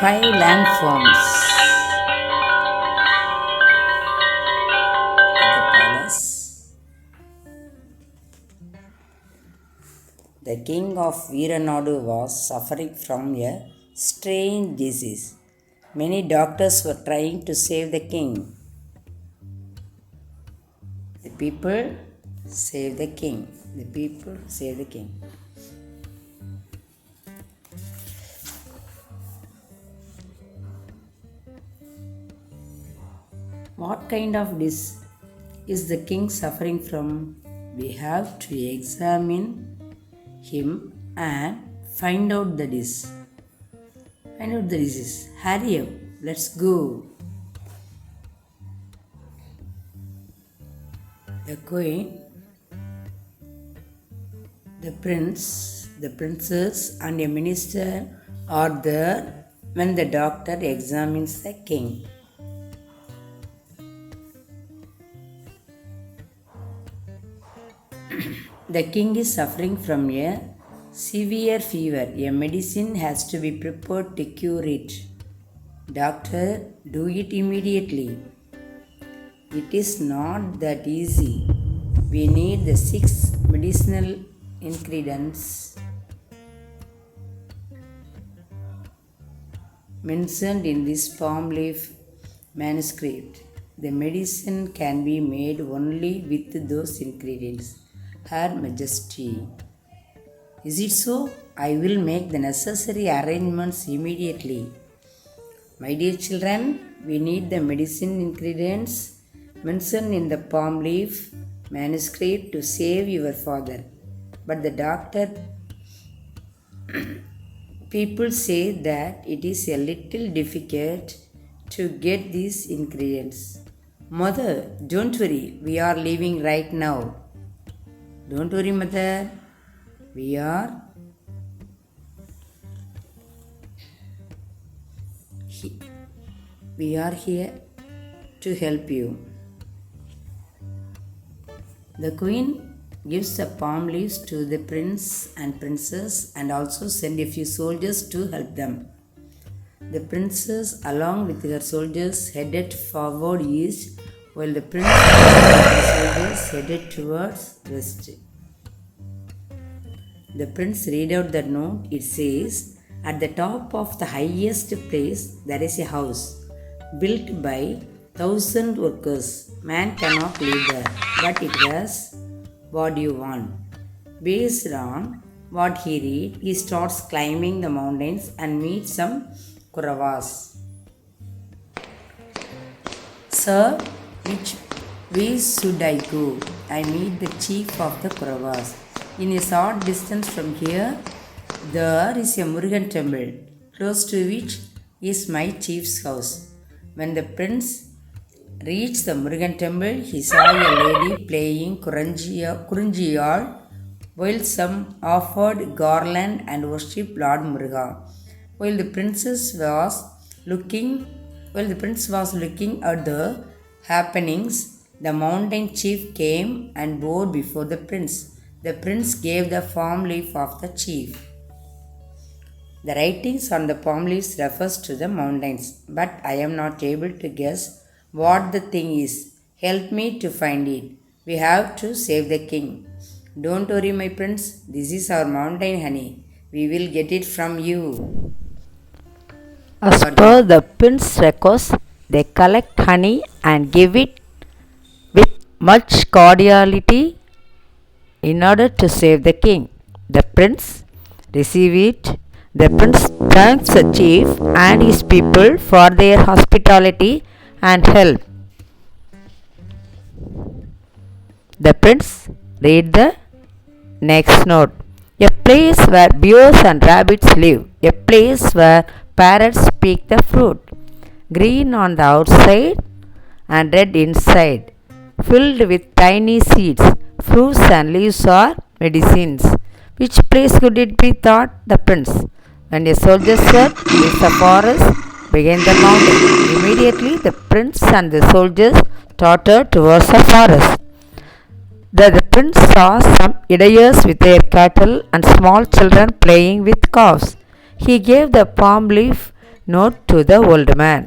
Five landforms at the palace. The king of Veeranadu was suffering from a strange disease. Many doctors were trying to save the king. The people save the king. The people save the king. What kind of disease is the king suffering from? We have to examine him and find out the disease. Find out the disease. Hurry up. Let's go. The queen, the prince, the princess, and a minister are there when the doctor examines the king. The king is suffering from a severe fever. A medicine has to be prepared to cure it. Doctor, do it immediately. It is not that easy. We need the 6 medicinal ingredients mentioned in this palm leaf manuscript. The medicine can be made only with those ingredients. Her Majesty. Is it so? I will make the necessary arrangements immediately. My dear children, we need the medicine ingredients mentioned in the palm leaf manuscript to save your father. But the doctor, people say that it is a little difficult to get these ingredients. Mother, don't worry, we are leaving right now. Don't worry, mother. We are here to help you. The queen gives the palm leaves to the prince and princess and also send a few soldiers to help them. The princess, along with her soldiers, headed forward east, while the prince and the soldiers headed towards west. The prince read out the note. It says, at the top of the highest place there is a house built by 1,000 workers. Man cannot live there, but it has what you want. Based on what he read, he starts climbing the mountains and meets some Kauravas. Sir, which way should I go? I meet the chief of the Kauravas. In a short distance from here, there is a Murugan temple, close to which is my chief's house. When the prince reached the Murugan temple, he saw a lady playing kurunjiyal, while some offered garland and worshipped Lord Muruga. While the prince was looking at the happenings, the mountain chief came and bowed before the prince. The prince gave the palm leaf of the chief. The writings on the palm leaves refers to the mountains, but I am not able to guess what the thing is. Help me to find it. We have to save the king. Don't worry, my prince. This is our mountain honey. We will get it from you. As per the prince's request, they collect honey and give it with much cordiality in order to save the king. The prince receives it. The prince thanks the chief and his people for their hospitality and help. The prince read the next note. A place where bears and rabbits live. A place where parrots pick the fruit. Green on the outside and red inside. Filled with tiny seeds. Fruits and leaves are medicines. Which place could it be? Thought the prince. When a soldier said, "This is the forest," began the mountain. Immediately the prince and the soldiers tottered towards the forest. The prince saw some idiots with their cattle and small children playing with calves. He gave the palm leaf note to the old man.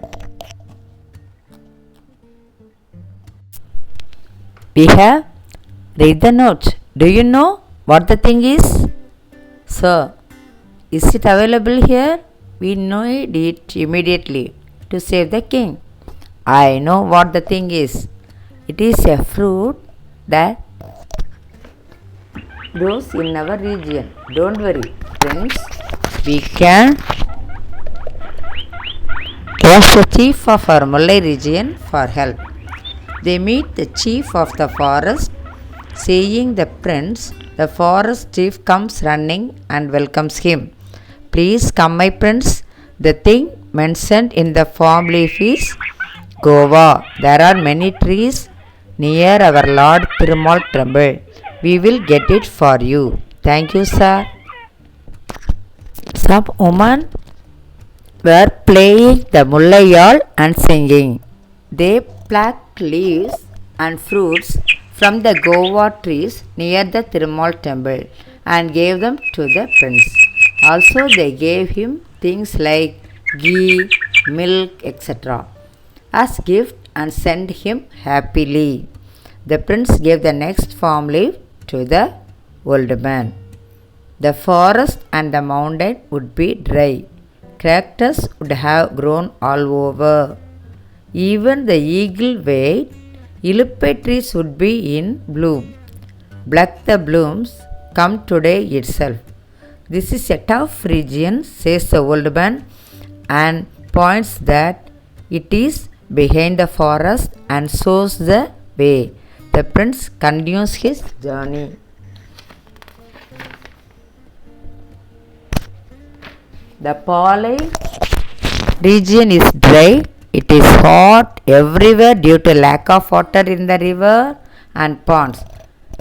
We have read the note. Do you know what the thing is? Sir, is it available here? We need it immediately to save the king. I know what the thing is. It is a fruit that grows in our region. Don't worry, friends. We can ask the chief of our Malay region for help. They meet the chief of the forest. Seeing the prince, the forest chief comes running and welcomes him. Please come, my prince. The thing mentioned in the palm leaf is Goa. There are many trees near our Lord Thirumal temple. We will get it for you. Thank you, sir. Some women were playing the mullayal and singing. They plucked leaves and fruits from the Goa trees near the Thirumal temple and gave them to the prince. Also, they gave him things like ghee, milk, etc. as gift and sent him happily. The prince gave the next palm leaf to the old man. The forest and the mountain would be dry. Cactus would have grown all over. Even the eagle wait. Ilupai trees would be in bloom. Pluck the blooms, come today itself. This is a tough region, says the old man, and points that it is behind the forest and shows the way. The prince continues his journey. The Palai region is dry. It is hot everywhere due to lack of water in the river and ponds.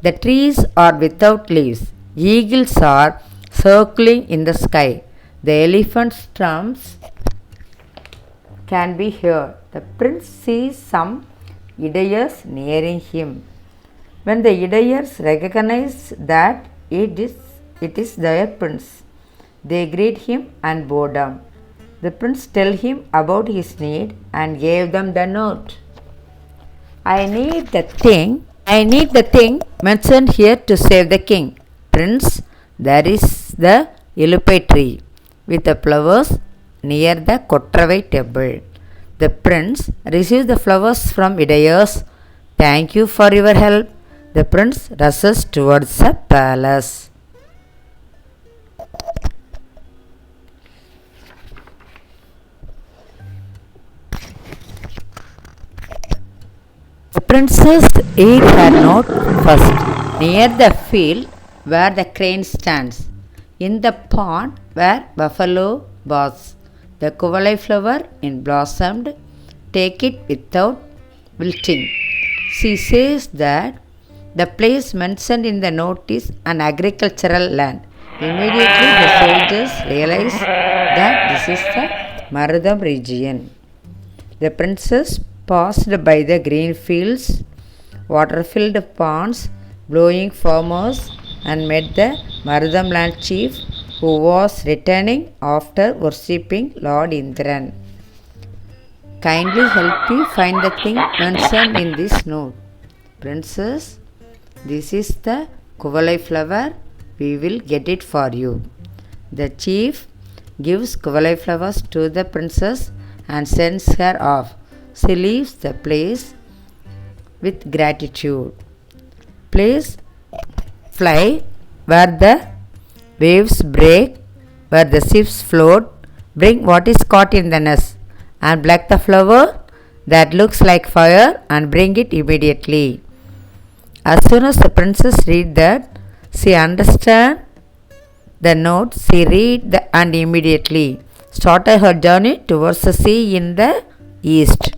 The trees are without leaves. Eagles are circling in the sky. The elephant's trumps can be heard. The prince sees some idiots nearing him. When the idiots recognize that it is their prince, they greet him and bow down. The prince tells him about his need and gave them the note. I need the thing mentioned here to save the king. Prince, there is the ilupai tree with the flowers near the Kottravai temple. The prince receives the flowers from Idayas. Thank you for your help. The prince rushes towards the palace. The princess ate her note first near the field where the crane stands. In the pond where buffalo baths, the kuvalai flower in blossomed. Take it without wilting. She says that the place mentioned in the note is an agricultural land. Immediately the soldiers realize that this is the Marudam region. The princess passed by the green fields, water-filled ponds, blowing farmers, and met the Marudam land chief who was returning after worshipping Lord Indran. Kindly help me find the thing mentioned in this note. Princess, this is the kuvalai flower. We will get it for you. The chief gives kuvalai flowers to the princess and sends her off. She leaves the place with gratitude. Please fly where the waves break, where the ships float. Bring what is caught in the nest and pluck the flower that looks like fire and bring it immediately. As soon as the princess read that, she understand the note. She read and immediately started her journey towards the sea in the east.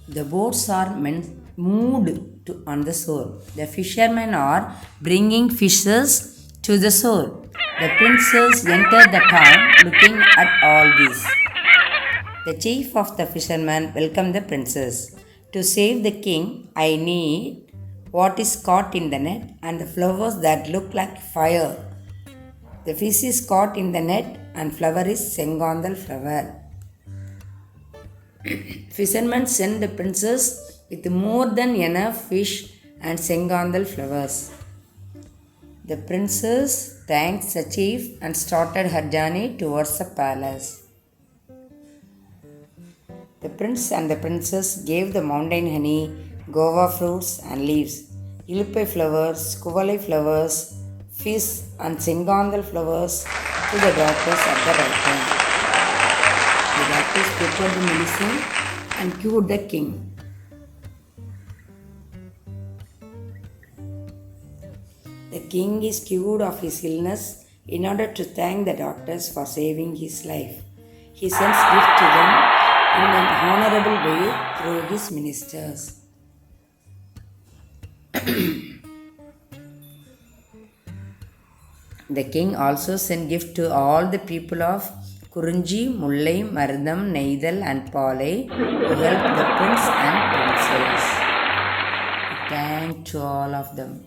The boats are moved on the shore. The fishermen are bringing fishes to the shore. The princess entered the town looking at all this. The chief of the fishermen welcomed the princess. To save the king, I need what is caught in the net and the flowers that look like fire. The fish is caught in the net and flower is Sengandal flower. Fishermen sent the princess with more than enough fish and Sengandal flowers. The princess thanked the chief and started her journey towards the palace. The prince and the princess gave the mountain honey, guava fruits and leaves, ilpe flowers, kuvalai flowers, fish and Sengandal flowers to the doctors at the right time. The doctors prepared the medicine and cured the king. The king is cured of his illness. In order to thank the doctors for saving his life, he sends gifts to them in an honorable way through his ministers. The king also sent gifts to all the people of Kurunji, Mullai, Mardam, Neidal and Palai who helped the prince and princess. Thank to all of them.